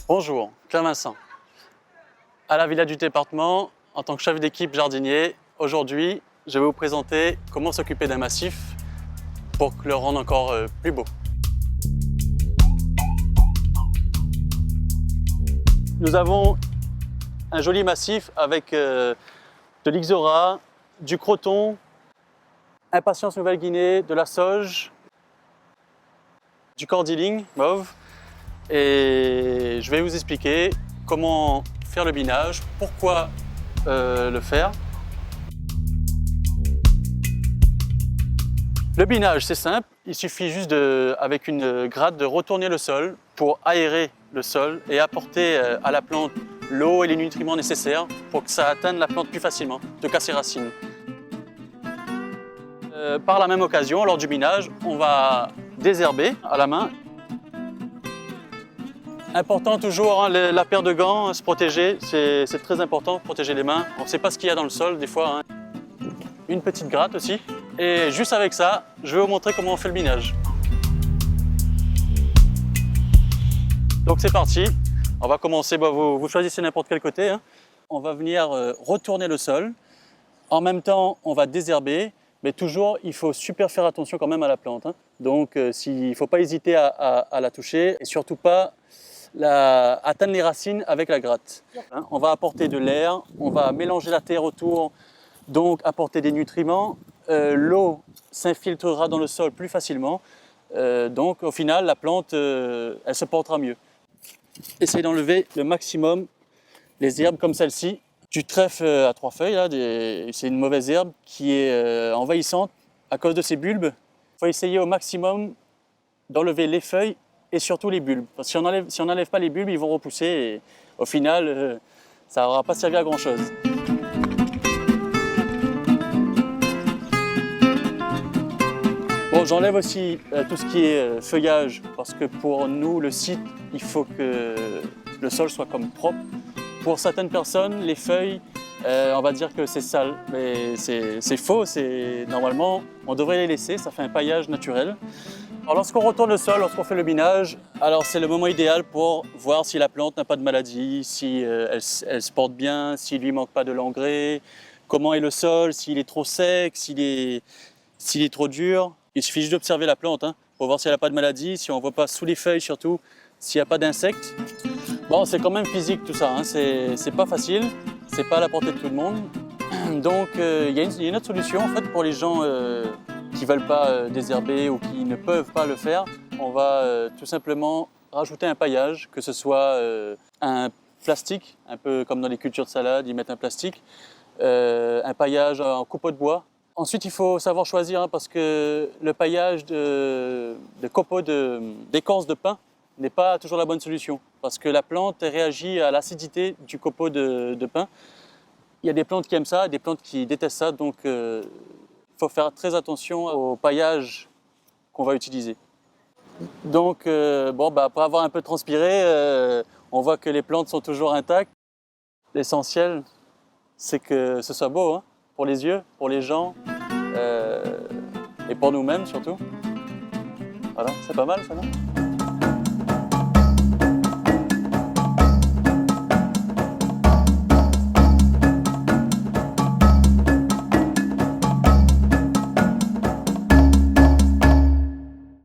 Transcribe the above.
Bonjour, Claire Vincent. À la Villa du Département, en tant que chef d'équipe jardinier, aujourd'hui, je vais vous présenter comment s'occuper d'un massif pour le rendre encore plus beau. Nous avons un joli massif avec de l'Ixora, du croton, Impatiens Nouvelle-Guinée, de la sauge, du cordyline mauve. Et je vais vous expliquer comment faire le binage, pourquoi le faire. Le binage, c'est simple, il suffit juste avec une gratte de retourner le sol pour aérer le sol et apporter à la plante l'eau et les nutriments nécessaires pour que ça atteigne la plante plus facilement, de casser racines. Par la même occasion, lors du binage, on va désherber à la main. Important toujours, hein, la paire de gants, se protéger, c'est très important, protéger les mains. On ne sait pas ce qu'il y a dans le sol des fois. Hein. Une petite gratte aussi. Et juste avec ça, je vais vous montrer comment on fait le binage. Donc c'est parti, on va commencer, vous choisissez n'importe quel côté. Hein. On va venir retourner le sol. En même temps, on va désherber, mais toujours, il faut super faire attention quand même à la plante. Hein. Donc il ne faut pas hésiter à la toucher et surtout pas atteindre les racines avec la gratte. Hein. On va apporter de l'air, on va mélanger la terre autour, donc apporter des nutriments. L'eau s'infiltrera dans le sol plus facilement. Donc au final, la plante, elle se portera mieux. Essayez d'enlever le maximum les herbes comme celle-ci. Du trèfle à 3 feuilles, c'est une mauvaise herbe qui est envahissante à cause de ses bulbes. Il faut essayer au maximum d'enlever les feuilles et surtout les bulbes. Parce que si on n'enlève pas les bulbes, ils vont repousser et au final, ça n'aura pas servi à grand chose. Bon, j'enlève aussi tout ce qui est feuillage parce que pour nous, le site, il faut que le sol soit comme propre. Pour certaines personnes, les feuilles, on va dire que c'est sale, mais c'est faux. Normalement, on devrait les laisser, ça fait un paillage naturel. Alors, lorsqu'on retourne le sol, lorsqu'on fait le binage, alors c'est le moment idéal pour voir si la plante n'a pas de maladie, si elle se porte bien, s'il ne lui manque pas de l'engrais, comment est le sol, s'il est trop sec, s'il est trop dur. Il suffit juste d'observer la plante pour voir si elle n'a pas de maladie, si on ne voit pas sous les feuilles surtout, s'il n'y a pas d'insectes. Bon, c'est quand même physique tout ça, c'est pas facile, c'est pas à la portée de tout le monde. Donc il y a une autre solution en fait pour les gens qui ne veulent pas désherber ou qui ne peuvent pas le faire. On va tout simplement rajouter un paillage, que ce soit un plastique, un peu comme dans les cultures de salade, ils mettent un plastique, un paillage en copeaux de bois. Ensuite, il faut savoir choisir parce que le paillage de copeaux d'écorce de pin n'est pas toujours la bonne solution parce que la plante réagit à l'acidité du copeau de pin. Il y a des plantes qui aiment ça, des plantes qui détestent ça, donc il faut faire très attention au paillage qu'on va utiliser. Donc après avoir un peu transpiré, on voit que les plantes sont toujours intactes. L'essentiel, c'est que ce soit beau pour les yeux, pour les gens et pour nous-mêmes surtout. Voilà, c'est pas mal ça, non ?